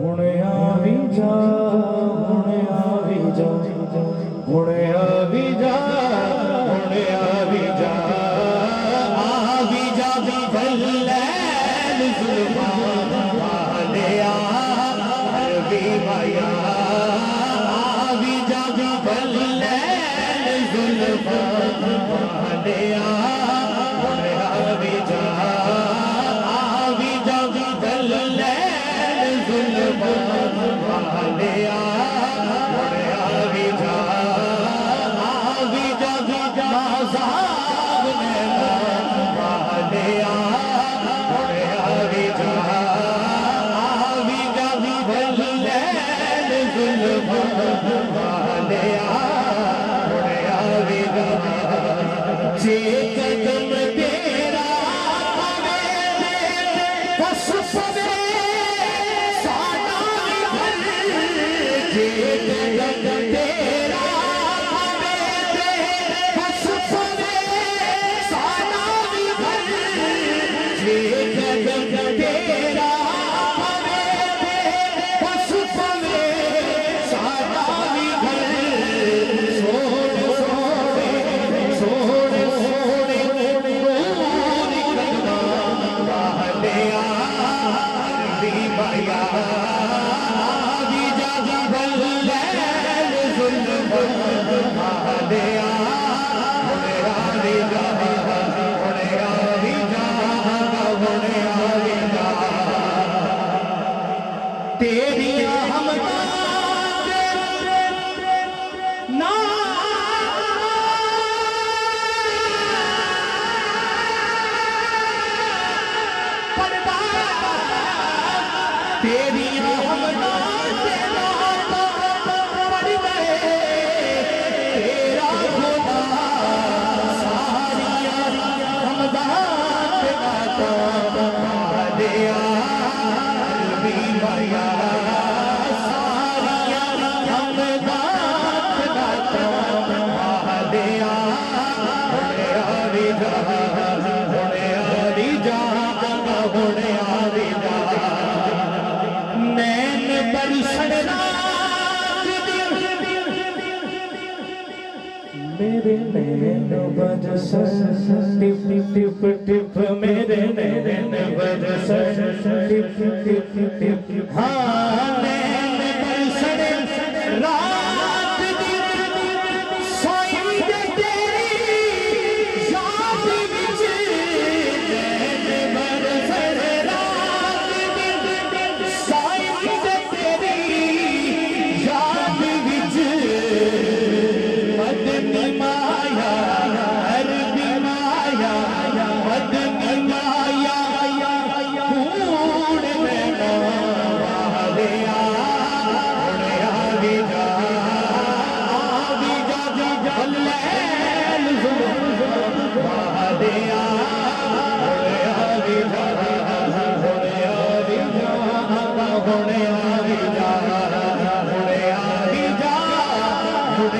हुण आवी जा हुण आवी जा हुण आवी जा हुण आवी जा आवी जा बल्लैल जुल्फा वालिया अरबी माया आवी जा बल्लैल जुल्फा वालिया हुण आवी जा आवी जा बल्लैल जुल्फा वालिया हुण आवी जा आवी जा माज़ाब नैना वालिया हुण आवी जा आवी जा बल्लैल जुल्फा वालिया हुण आवी जा जे कदम तेरा बस पवे साडा घर जे कदम तेरा बस पवे साडा घर जे कदम तेरा बस पवे साडा घर सोने सोने सोने सोने गोरी कदमा वालिया अरबी माया आवी जा बल्लैल जुल्फा वालिया हुण आवी जा हुण आवी जा हुण आवी जा तेरियां हमदां ना पड़दा तेरियां हमदां तेरा पड़ गए तेरा खुदा सारियां हमदां तेरा वालिया अरबी माया सारियां हमदां तेरा वालिया हुण आवी जा हुण आवी जा हुण आवी जा नैन बरसण रात मेरे नैन बरसन टिप टिप टिप मेरे नैन बरसन टिप टिप टिप हाँ नैन बरसण रात सोई तेरी याद विच नैन बरसण रात सोई तेरी याद विच मदनी माया अरबी माया मदनी माया कूड़ नैना वालिया हुण आवी जा बल्लैल जुल्फा वालिया हुण आवी जा हुण आवी जा हुण आवी जा हुण आवी जा हुण